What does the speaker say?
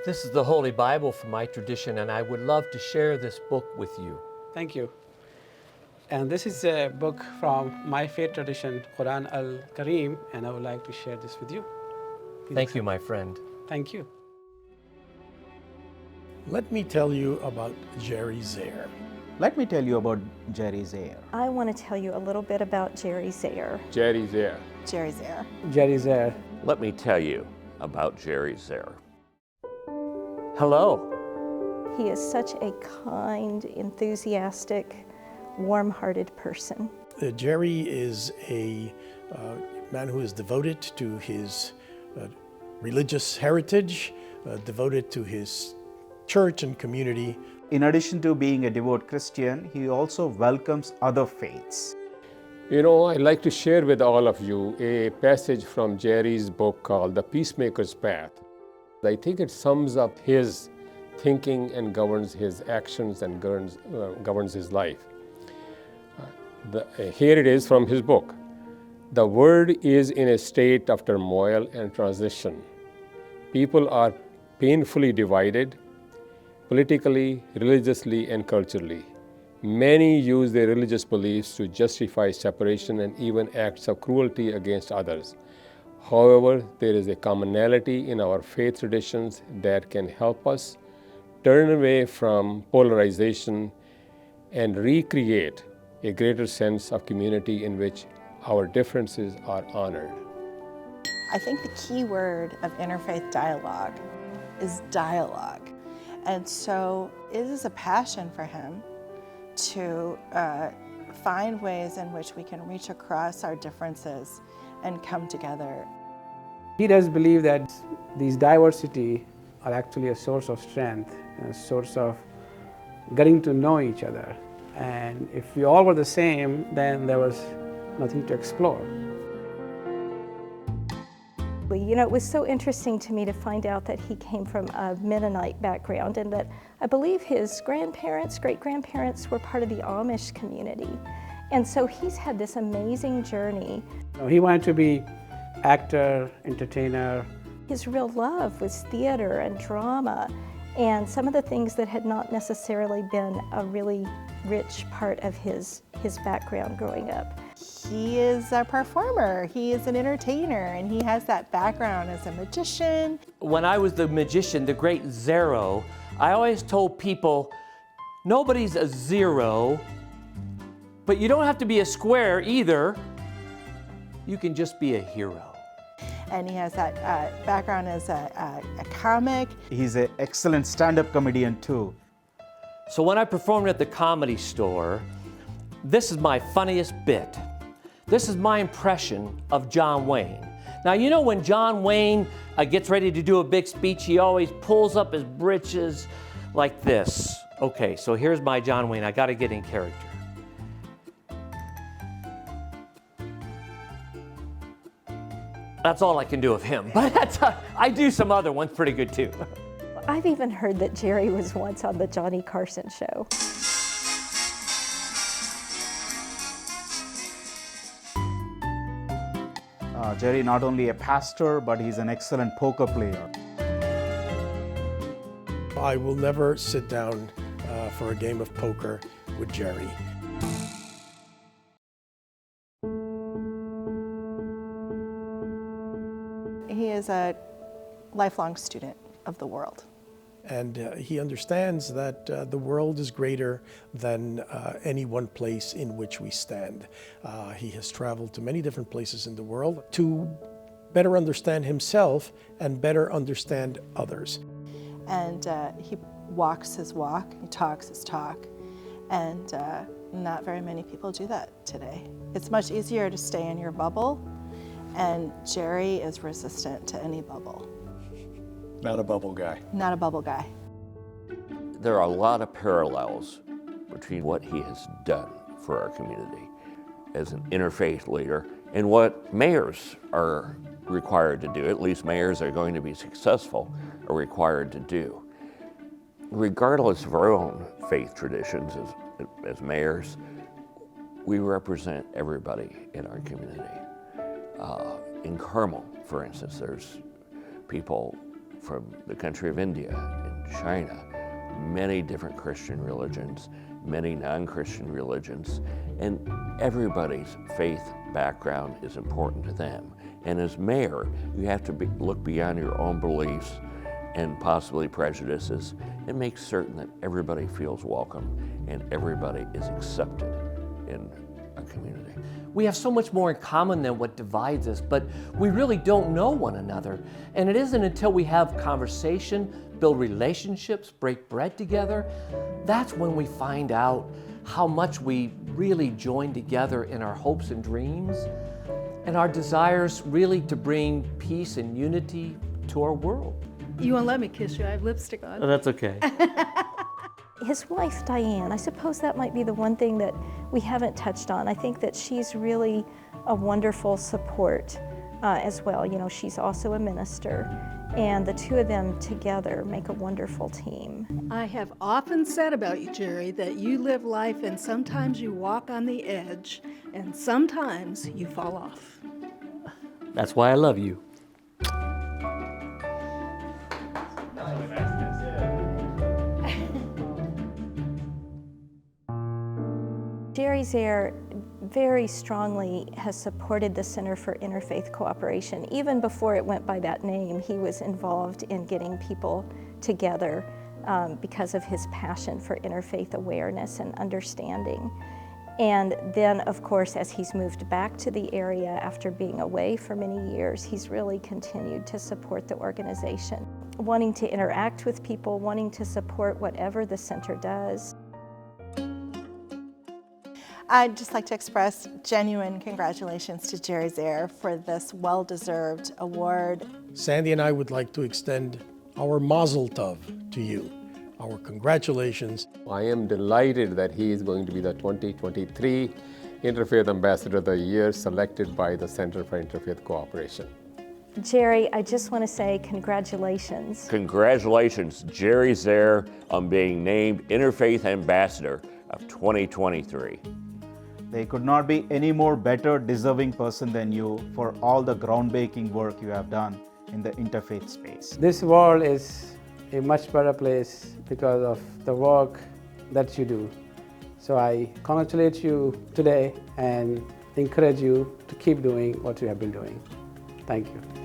This is the Holy Bible from my tradition, and I would love to share this book with you. Thank you. And this is a book from my faith tradition, Quran al-Kareem, and I would like to share this with you. Thank you, my friend. Thank you. Let me tell you about Jerry Zehr. Let me tell you about Jerry Zehr. I want to tell you a little bit about Jerry Zehr. Jerry Zehr. Jerry Zehr. Jerry Zehr. Let me tell you about Jerry Zehr. Hello. He is such a kind, enthusiastic, warm-hearted person. Jerry is a man who is devoted to his religious heritage, devoted to his church and community. In addition to being a devout Christian, he also welcomes other faiths. You know, I'd like to share with all of you a passage from Jerry's book called The Peacemaker's Path. I think it sums up his thinking and governs his actions and governs his life. Here it is from his book. The world is in a state of turmoil and transition. People are painfully divided, politically, religiously, and culturally. Many use their religious beliefs to justify separation and even acts of cruelty against others. However, there is a commonality in our faith traditions that can help us turn away from polarization and recreate a greater sense of community in which our differences are honored. I think the key word of interfaith dialogue is dialogue. And so it is a passion for him to find ways in which we can reach across our differences and come together. He does believe that these diversity are actually a source of strength, a source of getting to know each other. And if we all were the same, then there was nothing to explore. You know, it was so interesting to me to find out that he came from a Mennonite background and that I believe his grandparents, great-grandparents were part of the Amish community. And so he's had this amazing journey. He wanted to be actor, entertainer. His real love was theater and drama and some of the things that had not necessarily been a really rich part of his background growing up. He is a performer, he is an entertainer, and he has that background as a magician. When I was the magician, the great Zero, I always told people, nobody's a zero, but you don't have to be a square either. You can just be a hero. And he has that background as a comic. He's an excellent stand-up comedian too. So when I performed at the Comedy Store, this is my funniest bit. This is my impression of John Wayne. Now, you know when John Wayne gets ready to do a big speech, he always pulls up his britches like this. Okay, so here's my John Wayne. I got to get in character. That's all I can do of him, but I do some other ones pretty good too. I've even heard that Jerry was once on the Johnny Carson show. Jerry not only a pastor, but he's an excellent poker player. I will never sit down for a game of poker with Jerry. He is a lifelong student of the world. And he understands that the world is greater than any one place in which we stand. He has traveled to many different places in the world to better understand himself and better understand others. And he walks his walk, he talks his talk, and not very many people do that today. It's much easier to stay in your bubble, and Jerry is resistant to any bubble. Not a bubble guy. Not a bubble guy. There are a lot of parallels between what he has done for our community as an interfaith leader and what mayors are required to do, at least mayors that are going to be successful, are required to do. Regardless of our own faith traditions as mayors, we represent everybody in our community. In Carmel, for instance, there's people from the country of India and China, many different Christian religions, many non-Christian religions, and everybody's faith background is important to them. And as mayor, you have to look beyond your own beliefs and possibly prejudices and make certain that everybody feels welcome and everybody is accepted in a community. We have so much more in common than what divides us, but we really don't know one another. And it isn't until we have conversation, build relationships, break bread together, that's when we find out how much we really join together in our hopes and dreams and our desires really to bring peace and unity to our world. You won't let me kiss you, I have lipstick on. Oh, that's okay. His wife, Diane, I suppose that might be the one thing that we haven't touched on. I think that she's really a wonderful support as well. You know, she's also a minister, and the two of them together make a wonderful team. I have often said about you, Jerry, that you live life and sometimes you walk on the edge and sometimes you fall off. That's why I love you. Jerry Zehr very strongly has supported the Center for Interfaith Cooperation. Even before it went by that name, he was involved in getting people together because of his passion for interfaith awareness and understanding. And then, of course, as he's moved back to the area after being away for many years, he's really continued to support the organization, wanting to interact with people, wanting to support whatever the center does. I'd just like to express genuine congratulations to Jerry Zehr for this well-deserved award. Sandy and I would like to extend our mazel tov to you, our congratulations. I am delighted that he is going to be the 2023 Interfaith Ambassador of the Year selected by the Center for Interfaith Cooperation. Jerry, I just want to say congratulations. Congratulations, Jerry Zehr, on being named Interfaith Ambassador of 2023. There could not be any more better deserving person than you for all the groundbreaking work you have done in the interfaith space. This world is a much better place because of the work that you do. So I congratulate you today and encourage you to keep doing what you have been doing. Thank you.